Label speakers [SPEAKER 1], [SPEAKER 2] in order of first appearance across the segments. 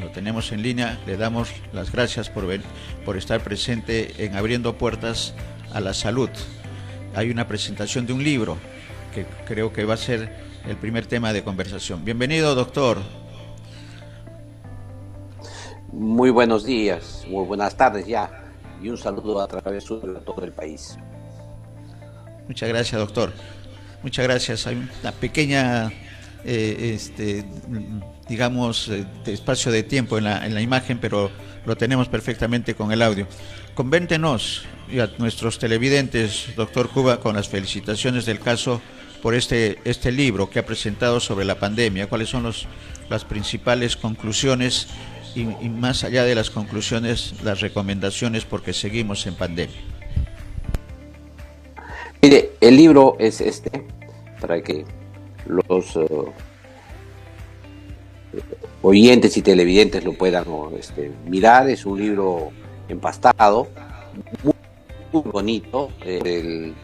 [SPEAKER 1] lo tenemos en línea. Le damos las gracias por estar presente en Abriendo Puertas a la Salud. Hay una presentación de un libro que creo que va a ser el primer tema de conversación. Bienvenido, doctor.
[SPEAKER 2] Muy buenos días, muy buenas tardes ya, y un saludo a través de todo el país.
[SPEAKER 1] Muchas gracias, doctor. Muchas gracias. Hay una pequeña, digamos, espacio de tiempo en la imagen, pero lo tenemos perfectamente con el audio. Convéntenos y a nuestros televidentes, doctor Cuba, con las felicitaciones del caso por este libro que ha presentado sobre la pandemia. ¿Cuáles son las principales conclusiones y más allá de las conclusiones, las recomendaciones, porque seguimos en pandemia?
[SPEAKER 2] Mire, el libro es para que los oyentes y televidentes lo puedan mirar. Es un libro empastado, muy, muy bonito, del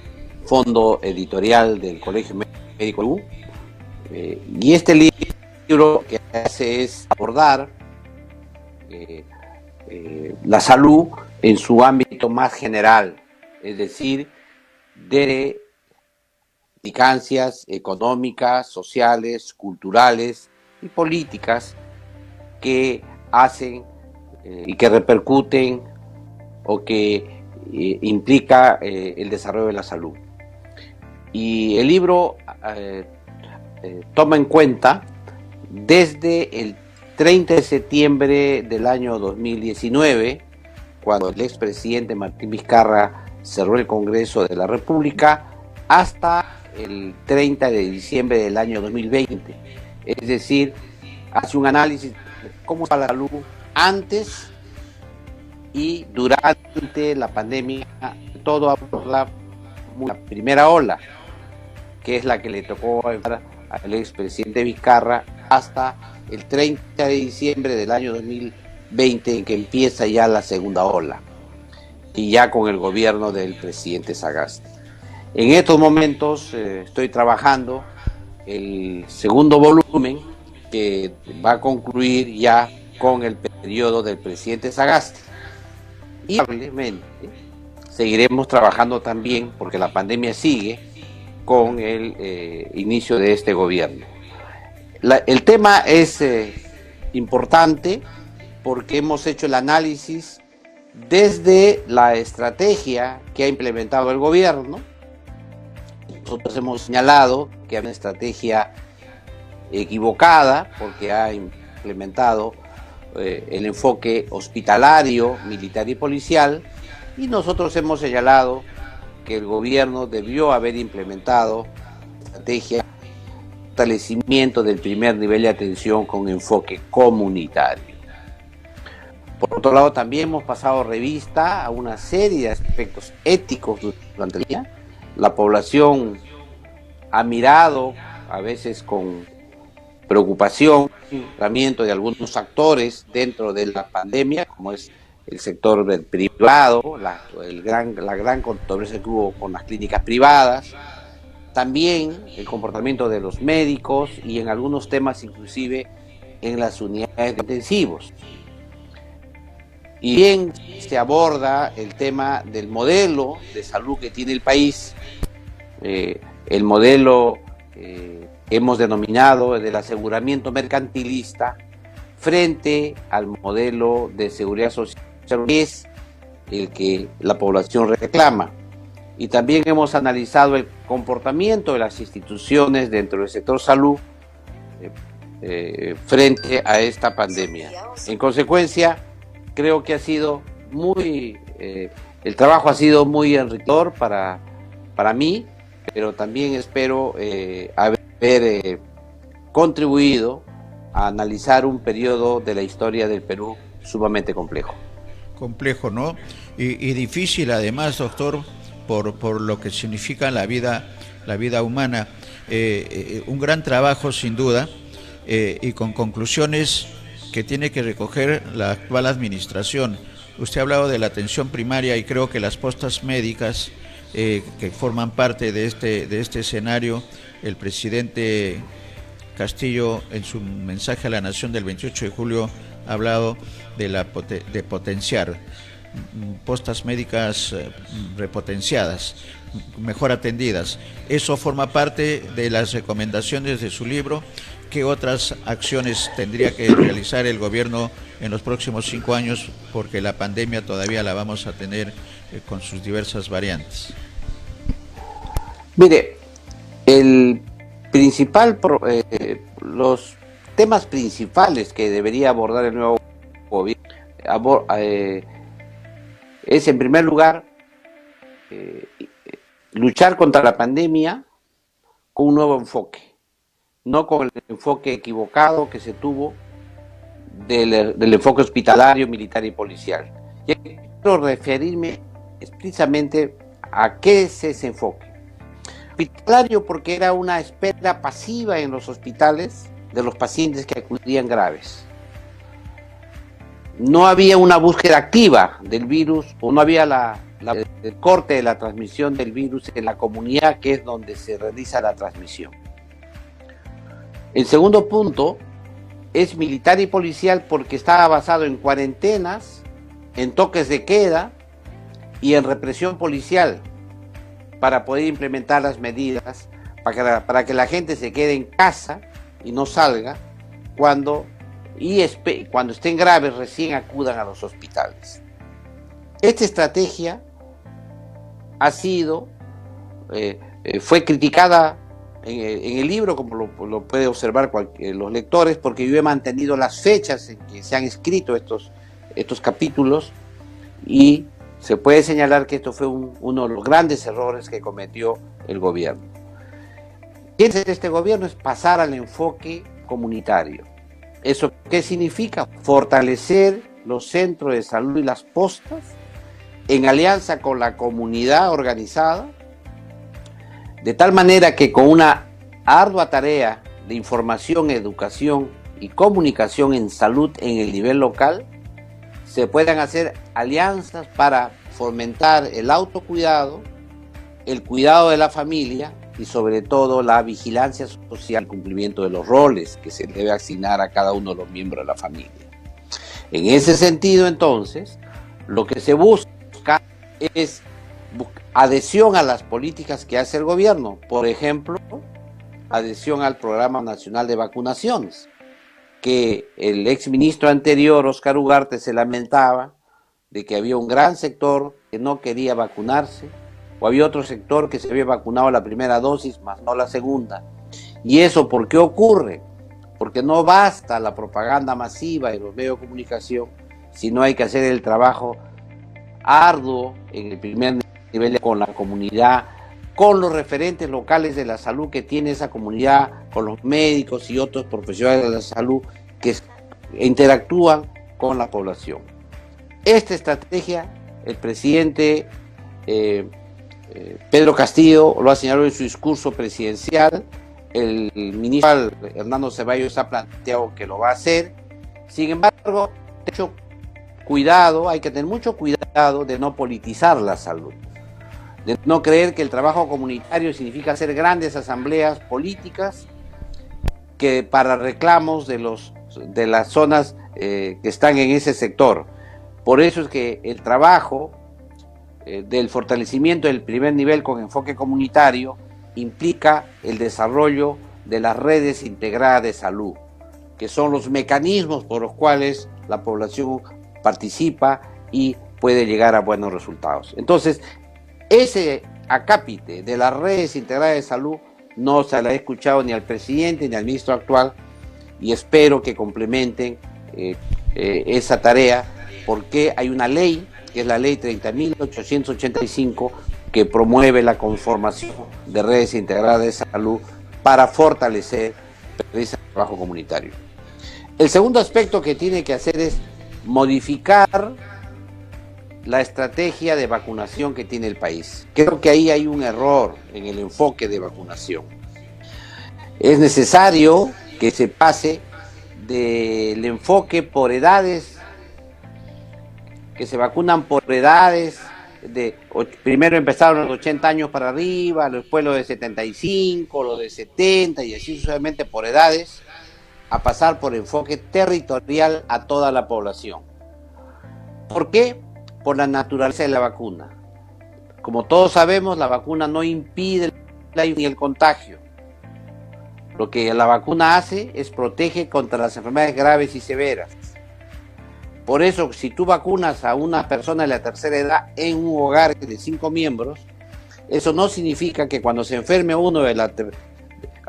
[SPEAKER 2] fondo editorial del Colegio Médico. Y este libro que hace es abordar la salud en su ámbito más general, es decir, de implicancias económicas, sociales, culturales y políticas que hacen y que repercuten o que implica el desarrollo de la salud. Y el libro toma en cuenta desde el 30 de septiembre del año 2019, cuando el expresidente Martín Vizcarra cerró el Congreso de la República, hasta el 30 de diciembre del año 2020. Es decir, hace un análisis de cómo está la salud antes y durante la pandemia, todo aborda la primera ola, que es la que le tocó al expresidente Vizcarra, hasta el 30 de diciembre del año 2020, en que empieza ya la segunda ola, y ya con el gobierno del presidente Sagasti. En estos momentos estoy trabajando el segundo volumen, que va a concluir ya con el periodo del presidente Sagasti. Y probablemente seguiremos trabajando también, porque la pandemia sigue, con el inicio de este gobierno. El tema es importante porque hemos hecho el análisis desde la estrategia que ha implementado el gobierno. Nosotros hemos señalado que hay una estrategia equivocada porque ha implementado el enfoque hospitalario, militar y policial, y nosotros hemos señalado que el gobierno debió haber implementado estrategia fortalecimiento del primer nivel de atención con enfoque comunitario. Por otro lado, también hemos pasado revista a una serie de aspectos éticos durante el día. La población ha mirado, a veces con preocupación, el tratamiento de algunos actores dentro de la pandemia, como es el sector del privado, la gran controversia que hubo con las clínicas privadas. También el comportamiento de los médicos y en algunos temas inclusive en las unidades de intensivos. Y bien se aborda el tema del modelo de salud que tiene el país, el modelo hemos denominado del aseguramiento mercantilista frente al modelo de seguridad social, que es el que la población reclama. Y también hemos analizado el comportamiento de las instituciones dentro del sector salud frente a esta pandemia. En consecuencia, creo que ha sido el trabajo ha sido muy enriquecedor para mí, pero también espero haber contribuido a analizar un periodo de la historia del Perú sumamente complejo.
[SPEAKER 1] Complejo, ¿no? Y difícil además, doctor, por lo que significa la vida humana. Un gran trabajo sin duda, y con conclusiones que tiene que recoger la actual administración. Usted ha hablado de la atención primaria y creo que las postas médicas que forman parte de este escenario, el presidente Castillo en su mensaje a la Nación del 28 de julio hablado de potenciar postas médicas repotenciadas, mejor atendidas. Eso forma parte de las recomendaciones de su libro. ¿Qué otras acciones tendría que realizar el gobierno en los próximos 5 años? Porque la pandemia todavía la vamos a tener con sus diversas variantes.
[SPEAKER 2] Mire, los temas principales que debería abordar el nuevo gobierno es, en primer lugar, luchar contra la pandemia con un nuevo enfoque, no con el enfoque equivocado que se tuvo del enfoque hospitalario, militar y policial. Y quiero referirme precisamente a qué es ese enfoque. Hospitalario porque era una espera pasiva en los hospitales de los pacientes que acudían graves. No había una búsqueda activa del virus, o no había el corte de la transmisión del virus en la comunidad, que es donde se realiza la transmisión. El segundo punto es militar y policial porque estaba basado en cuarentenas, en toques de queda y en represión policial para poder implementar las medidas para que la gente se quede en casa y no salga cuando estén graves recién acudan a los hospitales. Esta estrategia fue criticada en el libro, como lo puede observar los lectores, porque yo he mantenido las fechas en que se han escrito estos capítulos, y se puede señalar que esto fue uno de los grandes errores que cometió el gobierno. ¿Qué es este gobierno? Es pasar al enfoque comunitario. ¿Eso qué significa? Fortalecer los centros de salud y las postas en alianza con la comunidad organizada, de tal manera que con una ardua tarea de información, educación y comunicación en salud en el nivel local, se puedan hacer alianzas para fomentar el autocuidado, el cuidado de la familia y sobre todo la vigilancia social, el cumplimiento de los roles que se debe asignar a cada uno de los miembros de la familia. En ese sentido, entonces, lo que se busca es adhesión a las políticas que hace el gobierno. Por ejemplo, adhesión al Programa Nacional de Vacunaciones, que el exministro anterior, Óscar Ugarte, se lamentaba de que había un gran sector que no quería vacunarse, o había otro sector que se había vacunado la primera dosis, más no la segunda. ¿Y eso por qué ocurre? Porque no basta la propaganda masiva en los medios de comunicación, sino hay que hacer el trabajo arduo en el primer nivel con la comunidad, con los referentes locales de la salud que tiene esa comunidad, con los médicos y otros profesionales de la salud que interactúan con la población. Esta estrategia, el presidente Pedro Castillo lo ha señalado en su discurso presidencial, el ministro Hernando Ceballos ha planteado que lo va a hacer. Sin embargo, hay que tener mucho cuidado de no politizar la salud, de no creer que el trabajo comunitario significa hacer grandes asambleas políticas que para reclamos de las zonas que están en ese sector. Por eso es que el trabajo del fortalecimiento del primer nivel con enfoque comunitario implica el desarrollo de las redes integradas de salud, que son los mecanismos por los cuales la población participa y puede llegar a buenos resultados. Entonces, ese acápite de las redes integradas de salud no se la he escuchado ni al presidente ni al ministro actual, y espero que complementen esa tarea, porque hay una ley, que es la ley 30.885, que promueve la conformación de redes integradas de salud para fortalecer ese trabajo comunitario. El segundo aspecto que tiene que hacer es modificar la estrategia de vacunación que tiene el país. Creo que ahí hay un error en el enfoque de vacunación. Es necesario que se pase del enfoque por edades, que se vacunan por edades, primero empezaron los 80 años para arriba, después los de 75, los de 70 y así sucesivamente por edades, a pasar por enfoque territorial a toda la población. ¿Por qué? Por la naturaleza de la vacuna. Como todos sabemos, la vacuna no impide ni el contagio. Lo que la vacuna hace es protege contra las enfermedades graves y severas. Por eso, si tú vacunas a una persona de la tercera edad en un hogar de 5 miembros, eso no significa que cuando se enferme uno de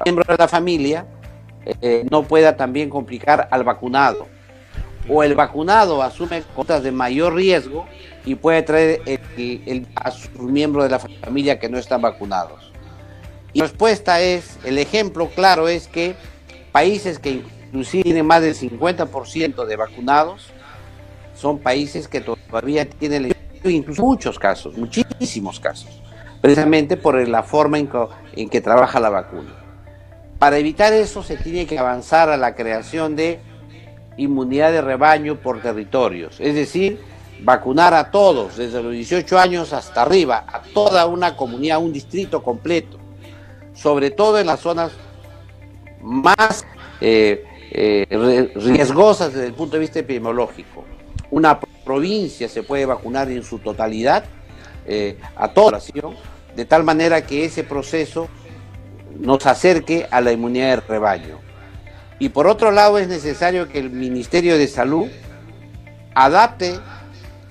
[SPEAKER 2] miembro de la familia, no pueda también complicar al vacunado. O el vacunado asume conductas de mayor riesgo y puede traer a sus miembros de la familia que no están vacunados. Y la respuesta es, el ejemplo claro es que países que inclusive tienen más del 50% de vacunados, son países que todavía tienen incluso muchos casos, muchísimos casos, precisamente por la forma en que trabaja la vacuna. Para evitar eso se tiene que avanzar a la creación de inmunidad de rebaño por territorios, es decir, vacunar a todos, desde los 18 años hasta arriba, a toda una comunidad, un distrito completo, sobre todo en las zonas más riesgosas desde el punto de vista epidemiológico. Una provincia se puede vacunar en su totalidad a toda la población, de tal manera que ese proceso nos acerque a la inmunidad de rebaño. Y por otro lado es necesario que el Ministerio de Salud adapte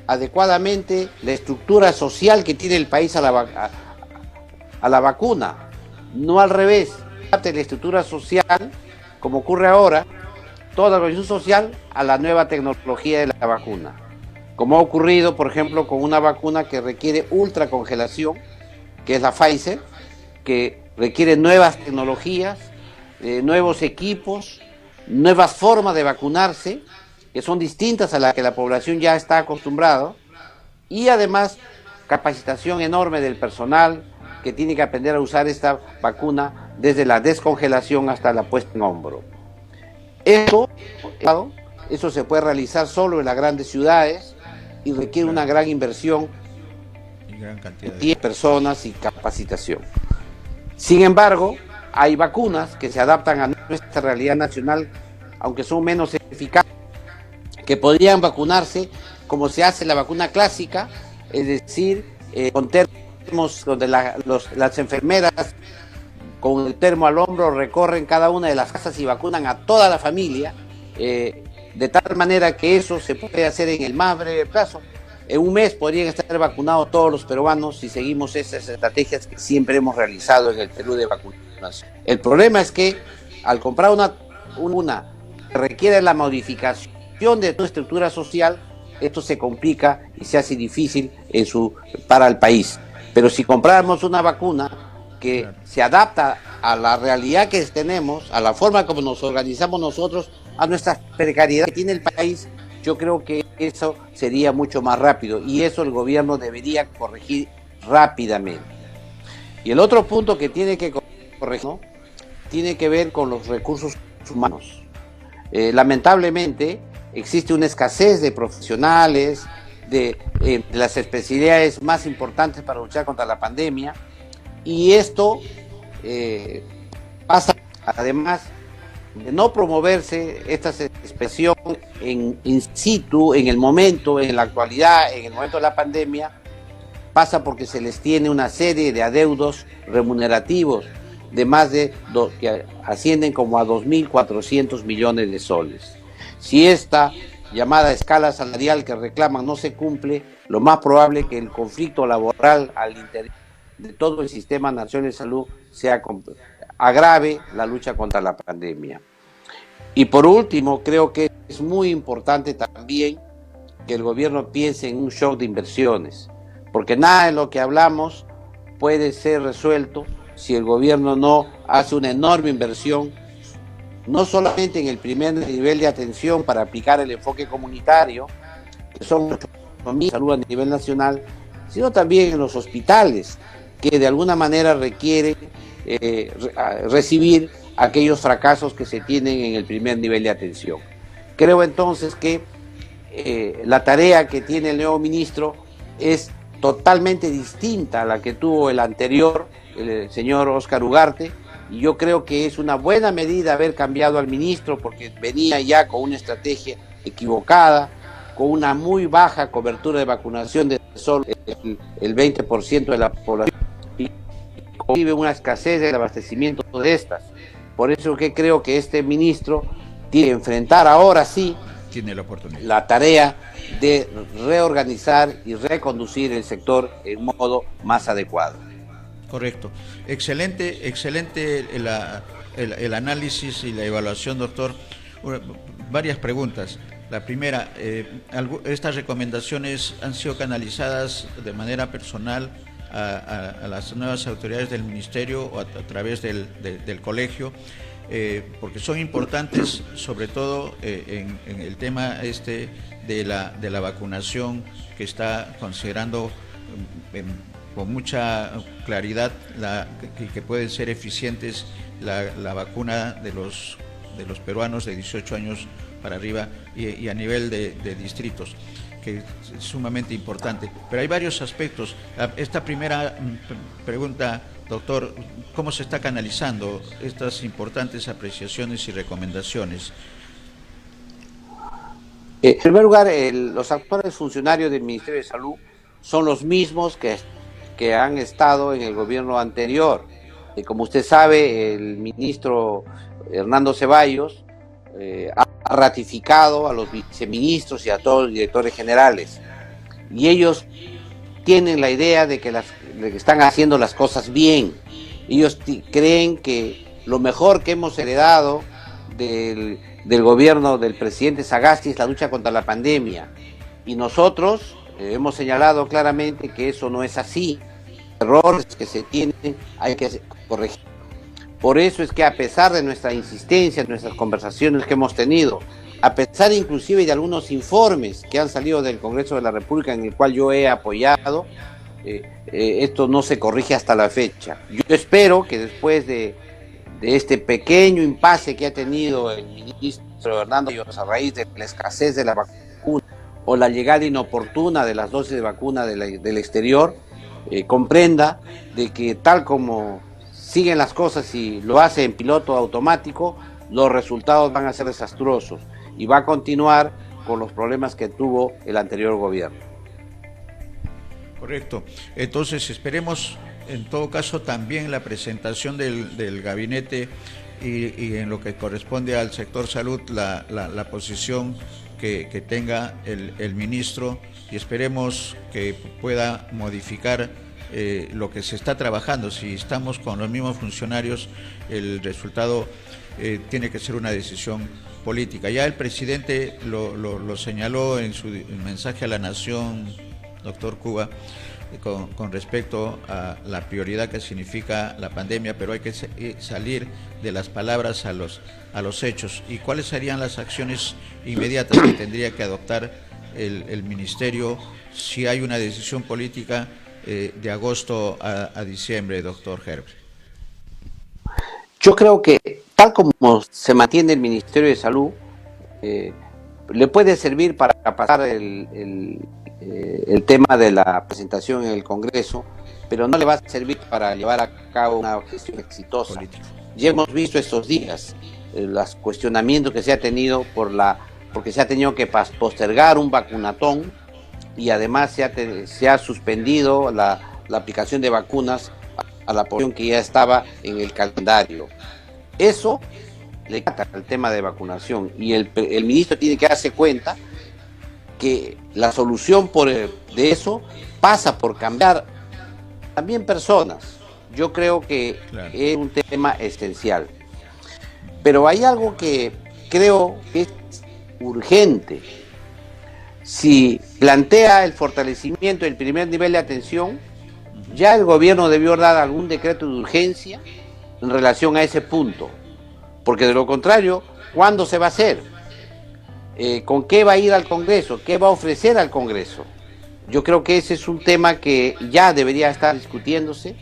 [SPEAKER 2] adecuadamente la estructura social que tiene el país a la vacuna, no al revés. Adapte la estructura social, como ocurre ahora, toda la organización social a la nueva tecnología de la vacuna. Como ha ocurrido, por ejemplo, con una vacuna que requiere ultracongelación, que es la Pfizer, que requiere nuevas tecnologías, nuevos equipos, nuevas formas de vacunarse, que son distintas a las que la población ya está acostumbrada, y además capacitación enorme del personal que tiene que aprender a usar esta vacuna desde la descongelación hasta la puesta en hombro. Eso se puede realizar solo en las grandes ciudades y requiere una gran inversión
[SPEAKER 1] y gran cantidad
[SPEAKER 2] de personas y capacitación. Sin embargo, hay vacunas que se adaptan a nuestra realidad nacional, aunque son menos eficaces, que podrían vacunarse como se hace la vacuna clásica, es decir, con termos donde las enfermeras con el termo al hombro recorren cada una de las casas y vacunan a toda la familia, de tal manera que eso se puede hacer en el más breve plazo. En un mes podrían estar vacunados todos los peruanos si seguimos esas estrategias que siempre hemos realizado en el Perú de vacunación. El problema es que al comprar una que requiere la modificación de tu estructura social, esto se complica y se hace difícil para el país. Pero si compráramos una vacuna que se adapta a la realidad que tenemos, a la forma como nos organizamos nosotros, a nuestra precariedad que tiene el país, yo creo que eso sería mucho más rápido y eso el gobierno debería corregir rápidamente. Y el otro punto que tiene que corregir, ¿no?, tiene que ver con los recursos humanos. Lamentablemente existe una escasez de profesionales, de las especialidades más importantes para luchar contra la pandemia, y esto pasa además de no promoverse esta expresión in situ, en el momento, en la actualidad, en el momento de la pandemia, pasa porque se les tiene una serie de adeudos remunerativos de más de que ascienden como a 2.400 millones de soles. Si esta llamada escala salarial que reclaman no se cumple, lo más probable es que el conflicto laboral al interior de todo el Sistema Nacional de Salud agrave la lucha contra la pandemia. Y por último, creo que es muy importante también que el gobierno piense en un shock de inversiones, porque nada de lo que hablamos puede ser resuelto si el gobierno no hace una enorme inversión, no solamente en el primer nivel de atención para aplicar el enfoque comunitario, que son 8.000 salud a nivel nacional, sino también en los hospitales, que de alguna manera requieren recibir aquellos fracasos que se tienen en el primer nivel de atención. Creo entonces que la tarea que tiene el nuevo ministro es totalmente distinta a la que tuvo el anterior, el señor Óscar Ugarte, y yo creo que es una buena medida haber cambiado al ministro, porque venía ya con una estrategia equivocada, con una muy baja cobertura de vacunación de solo el 20% de la población, y vive una escasez del abastecimiento de estas. Por eso que creo que este ministro tiene que enfrentar ahora sí
[SPEAKER 1] tiene la oportunidad,
[SPEAKER 2] la tarea de reorganizar y reconducir el sector en modo más adecuado.
[SPEAKER 1] Correcto. Excelente, excelente el análisis y la evaluación, doctor. Varias preguntas. La primera, ¿estas recomendaciones han sido canalizadas de manera personal a las nuevas autoridades del ministerio o a través del colegio? Porque son importantes, sobre todo en el tema de la vacunación, que está considerando con mucha claridad que pueden ser eficientes la vacuna de los peruanos de 18 años para arriba y a nivel de distritos, que es sumamente importante. Pero hay varios aspectos. Esta primera pregunta, doctor, ¿cómo se está canalizando estas importantes apreciaciones y recomendaciones?
[SPEAKER 2] En primer lugar, los actuales funcionarios del Ministerio de Salud son los mismos que han estado en el gobierno anterior. Como usted sabe, el ministro Hernando Ceballos ha ratificado a los viceministros y a todos los directores generales. Y ellos tienen la idea de que están haciendo las cosas bien. Ellos creen que lo mejor que hemos heredado del gobierno del presidente Sagasti es la lucha contra la pandemia. Y nosotros hemos señalado claramente que eso no es así. Errores que se tienen hay que corregir. Por eso es que, a pesar de nuestra insistencia, nuestras conversaciones que hemos tenido, a pesar inclusive de algunos informes que han salido del Congreso de la República en el cual yo he apoyado, esto no se corrige hasta la fecha. Yo espero que después de este pequeño impasse que ha tenido el ministro Hernando a raíz de la escasez de la vacuna o la llegada inoportuna de las dosis de vacuna del exterior, comprenda de que tal como siguen las cosas y lo hace en piloto automático, los resultados van a ser desastrosos y va a continuar con los problemas que tuvo el anterior gobierno.
[SPEAKER 1] Correcto. Entonces esperemos en todo caso también la presentación del gabinete y en lo que corresponde al sector salud la posición que tenga el ministro, y esperemos que pueda modificar lo que se está trabajando. Si estamos con los mismos funcionarios, el resultado tiene que ser una decisión política. Ya el presidente lo señaló en su mensaje a la nación, doctor Cuba, con respecto a la prioridad que significa la pandemia, pero hay que salir de las palabras a los hechos. ¿Y cuáles serían las acciones inmediatas que tendría que adoptar el ministerio si hay una decisión política de agosto a diciembre, doctor Herbert?
[SPEAKER 2] Yo creo que tal como se mantiene el Ministerio de Salud, le puede servir para pasar el tema de la presentación en el Congreso, pero no le va a servir para llevar a cabo una gestión exitosa. Política. Ya hemos visto estos días los cuestionamientos que se ha tenido porque se ha tenido que postergar un vacunatón, y además se ha suspendido la aplicación de vacunas a la población que ya estaba en el calendario. Eso le cata al tema de vacunación, y el ministro tiene que darse cuenta que la solución de eso pasa por cambiar también personas. Yo creo que claro, es un tema esencial. Pero hay algo que creo que es urgente. Si plantea el fortalecimiento del primer nivel de atención, ya el gobierno debió dar algún decreto de urgencia en relación a ese punto. Porque de lo contrario, ¿cuándo se va a hacer? ¿Con qué va a ir al Congreso? ¿Qué va a ofrecer al Congreso? Yo creo que ese es un tema que ya debería estar discutiéndose.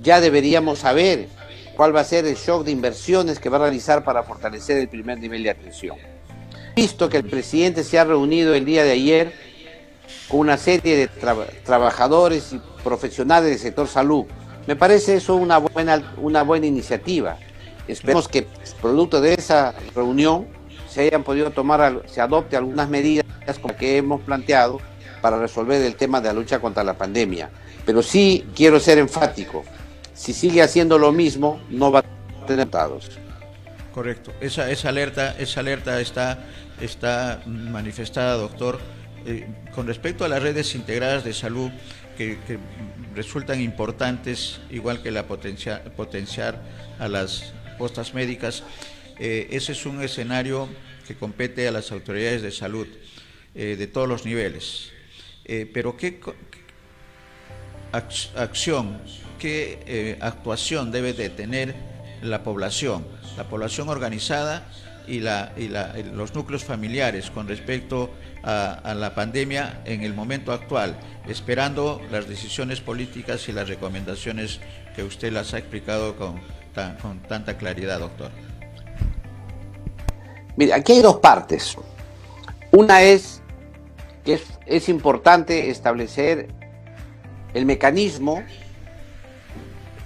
[SPEAKER 2] Ya deberíamos saber cuál va a ser el shock de inversiones que va a realizar para fortalecer el primer nivel de atención. Visto que el presidente se ha reunido el día de ayer con una serie de trabajadores y profesionales del sector salud, me parece eso una buena iniciativa. Esperemos que producto de esa reunión se adopte algunas medidas como que hemos planteado para resolver el tema de la lucha contra la pandemia. Pero sí quiero ser enfático, si sigue haciendo lo mismo, no va a tener resultados.
[SPEAKER 1] Correcto. Esa alerta está manifestada, doctor. Con respecto a las redes integradas de salud, que resultan importantes, igual que la potenciar a las postas médicas, ese es un escenario que compete a las autoridades de salud de todos los niveles. Pero ¿qué acción, qué actuación debe de tener la población organizada y los núcleos familiares con respecto a la pandemia en el momento actual, esperando las decisiones políticas y las recomendaciones que usted las ha explicado con tanta claridad, doctor?
[SPEAKER 2] Mira, aquí hay dos partes. Una es que es importante establecer el mecanismo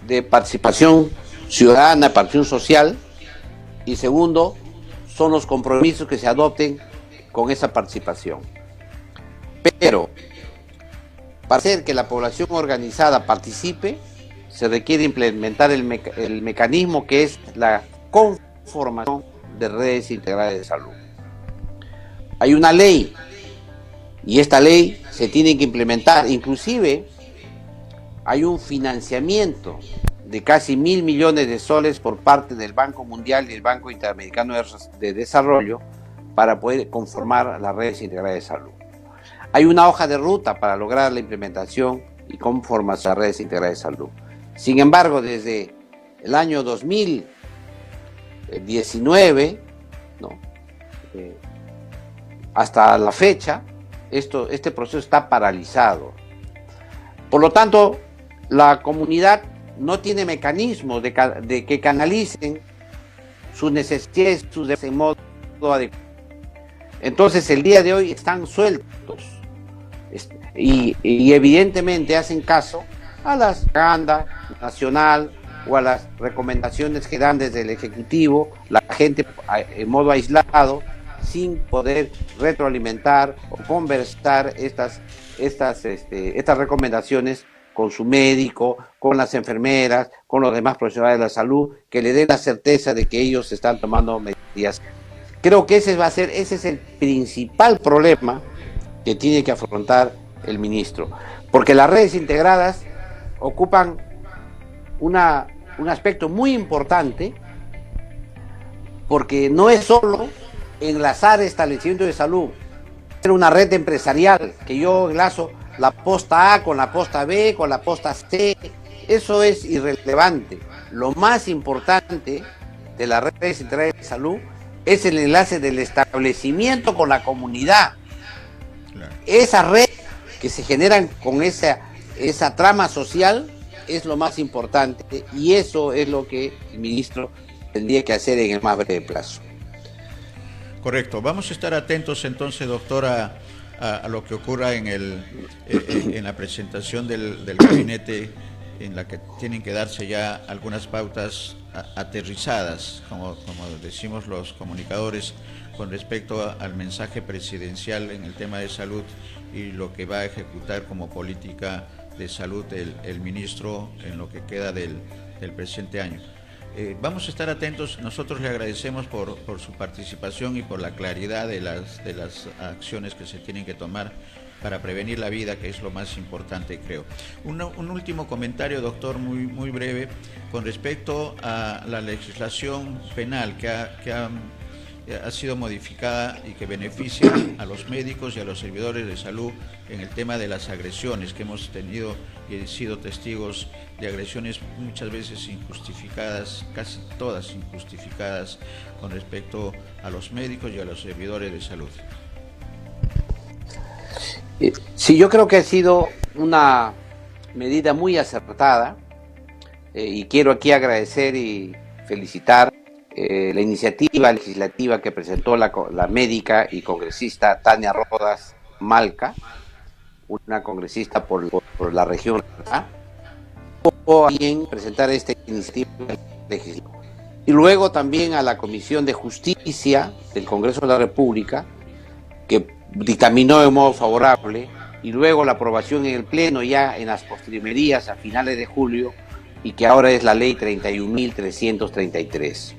[SPEAKER 2] de participación ciudadana, participación social, y segundo, son los compromisos que se adopten con esa participación. Pero para hacer que la población organizada participe, se requiere implementar el mecanismo que es la conformación de redes integrales de salud. Hay una ley y esta ley se tiene que implementar. Inclusive hay un financiamiento de casi 1.000 millones de soles por parte del Banco Mundial y el Banco Interamericano de Desarrollo para poder conformar las redes integrales de salud. Hay una hoja de ruta para lograr la implementación y conformación de las redes integrales de salud. Sin embargo, desde el año 2019, ¿no?, hasta la fecha, este proceso está paralizado. Por lo tanto, la comunidad no tiene mecanismos de que canalicen sus necesidades, sus deseos en modo adecuado. Entonces, el día de hoy están sueltos y evidentemente hacen caso a la propaganda nacional o a las recomendaciones que dan desde el Ejecutivo, la gente en modo aislado, sin poder retroalimentar o conversar estas recomendaciones con su médico, con las enfermeras, con los demás profesionales de la salud, que le den la certeza de que ellos están tomando medidas. Creo que ese es el principal problema que tiene que afrontar el ministro, porque las redes integradas ocupan un aspecto muy importante, porque no es solo enlazar establecimientos de salud, es una red empresarial que yo enlazo la posta A con la posta B, con la posta C. Eso es irrelevante. Lo más importante de las redes integrales de salud es el enlace del establecimiento con la comunidad. Claro. Esa red que se generan con esa trama social es lo más importante, y eso es lo que el ministro tendría que hacer en el más breve plazo.
[SPEAKER 1] Correcto. Vamos a estar atentos entonces, doctora, a lo que ocurra en la presentación del gabinete, en la que tienen que darse ya algunas pautas aterrizadas, como decimos los comunicadores, con respecto al mensaje presidencial en el tema de salud y lo que va a ejecutar como política de salud el ministro en lo que queda del presente año. Vamos a estar atentos. Nosotros le agradecemos por su participación y por la claridad de las acciones que se tienen que tomar para prevenir la vida, que es lo más importante, creo. Un último comentario, doctor, muy breve, con respecto a la legislación penal que ha sido modificada y que beneficia a los médicos y a los servidores de salud en el tema de las agresiones, que hemos tenido y sido testigos de agresiones muchas veces injustificadas, casi todas injustificadas, con respecto a los médicos y a los servidores de salud.
[SPEAKER 2] Sí, yo creo que ha sido una medida muy acertada, y quiero aquí agradecer y felicitar la iniciativa legislativa que presentó la médica y congresista Tania Rodas Malca, una congresista por la región, o bien presentar esta iniciativa legislativa. y luego también a la Comisión de Justicia del Congreso de la República, que dictaminó de modo favorable, y luego la aprobación en el Pleno ya en las postrimerías a finales de julio, y que ahora es la ley 31.333.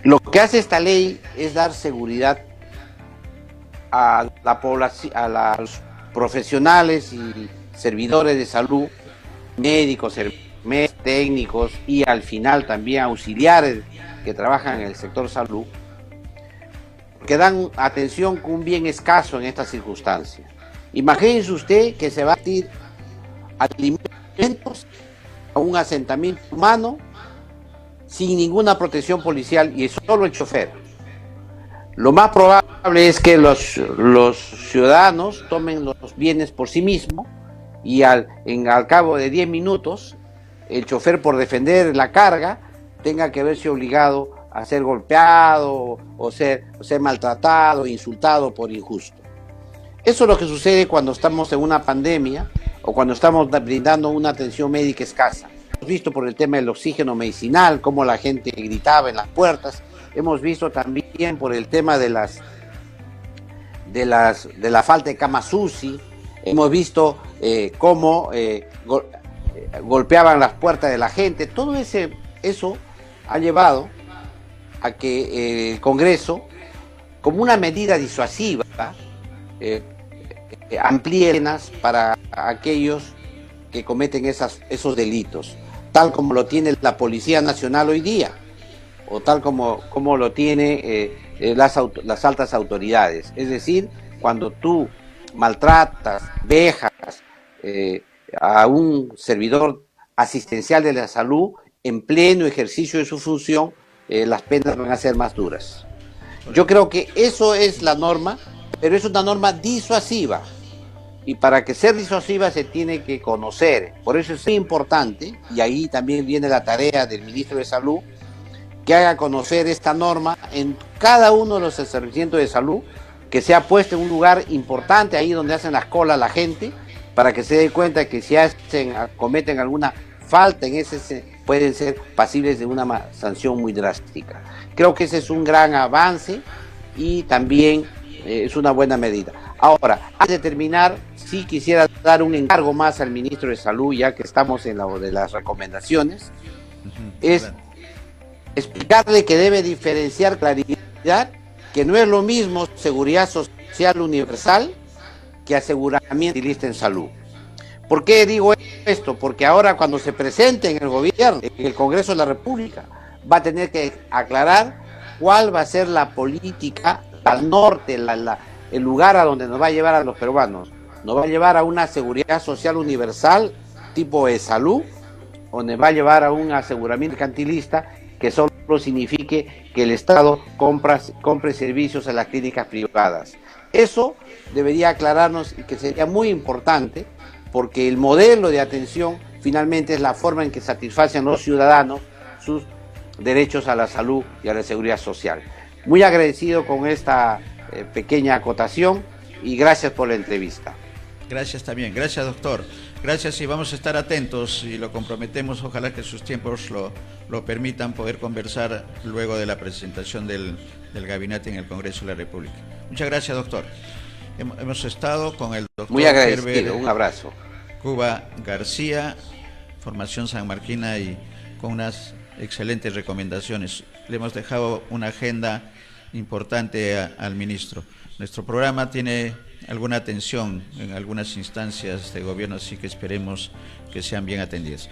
[SPEAKER 2] Lo que hace esta ley es dar seguridad a la población, a los profesionales y servidores de salud, médicos, técnicos y al final también auxiliares que trabajan en el sector salud, que dan atención con un bien escaso en estas circunstancias. Imagínense usted que se va a tirar alimentos a un asentamiento humano sin ninguna protección policial y es solo el chofer. Lo más probable es que los ciudadanos tomen los bienes por sí mismos y al cabo de 10 minutos el chofer, por defender la carga, tenga que verse obligado a ser golpeado o ser maltratado, insultado por injusto. Eso es lo que sucede cuando estamos en una pandemia o cuando estamos brindando una atención médica escasa. Hemos visto por el tema del oxígeno medicinal, cómo la gente gritaba en las puertas. Hemos visto también por el tema de la falta de camas UCI. Hemos visto cómo golpeaban las puertas de la gente. Todo eso ha llevado a que el Congreso, como una medida disuasiva, amplíe penas para aquellos que cometen esos delitos, tal como lo tiene la Policía Nacional hoy día, o tal como lo tiene las altas autoridades. Es decir, cuando tú maltratas, vejas a un servidor asistencial de la salud en pleno ejercicio de su función, las penas van a ser más duras. Yo creo que eso es la norma, pero es una norma disuasiva. Y para que sea disuasiva se tiene que conocer. Por eso es muy importante, y ahí también viene la tarea del ministro de Salud, que haga conocer esta norma en cada uno de los establecimientos de salud, que sea puesto en un lugar importante, ahí donde hacen las colas la gente, para que se dé cuenta que si cometen alguna falta en pueden ser pasibles de una sanción muy drástica. Creo que ese es un gran avance y también es una buena medida. Ahora, antes de terminar, sí quisiera dar un encargo más al ministro de Salud, ya que estamos en de las recomendaciones, es explicarle que debe diferenciar claridad, que no es lo mismo seguridad social universal que aseguramiento en salud. ¿Por qué digo esto? Porque ahora cuando se presente en el gobierno, en el Congreso de la República, va a tener que aclarar cuál va a ser la política al norte, el lugar a donde nos va a llevar a los peruanos. ¿Nos va a llevar a una seguridad social universal tipo de salud o nos va a llevar a un aseguramiento mercantilista que solo signifique que el Estado compre servicios a las clínicas privadas? Eso debería aclararnos y que sería muy importante, porque el modelo de atención finalmente es la forma en que satisfacen los ciudadanos sus derechos a la salud y a la seguridad social. Muy agradecido con esta pequeña acotación y gracias por la entrevista.
[SPEAKER 1] Gracias también, gracias doctor. Gracias y vamos a estar atentos y lo comprometemos, ojalá que sus tiempos lo permitan poder conversar luego de la presentación del gabinete en el Congreso de la República. Muchas gracias doctor. Hemos estado con el doctor
[SPEAKER 2] muy agradecido, un abrazo.
[SPEAKER 1] Cuba García, formación sanmarquina y con unas excelentes recomendaciones. Le hemos dejado una agenda importante al ministro. Nuestro programa tiene alguna atención en algunas instancias de gobierno, así que esperemos que sean bien atendidas.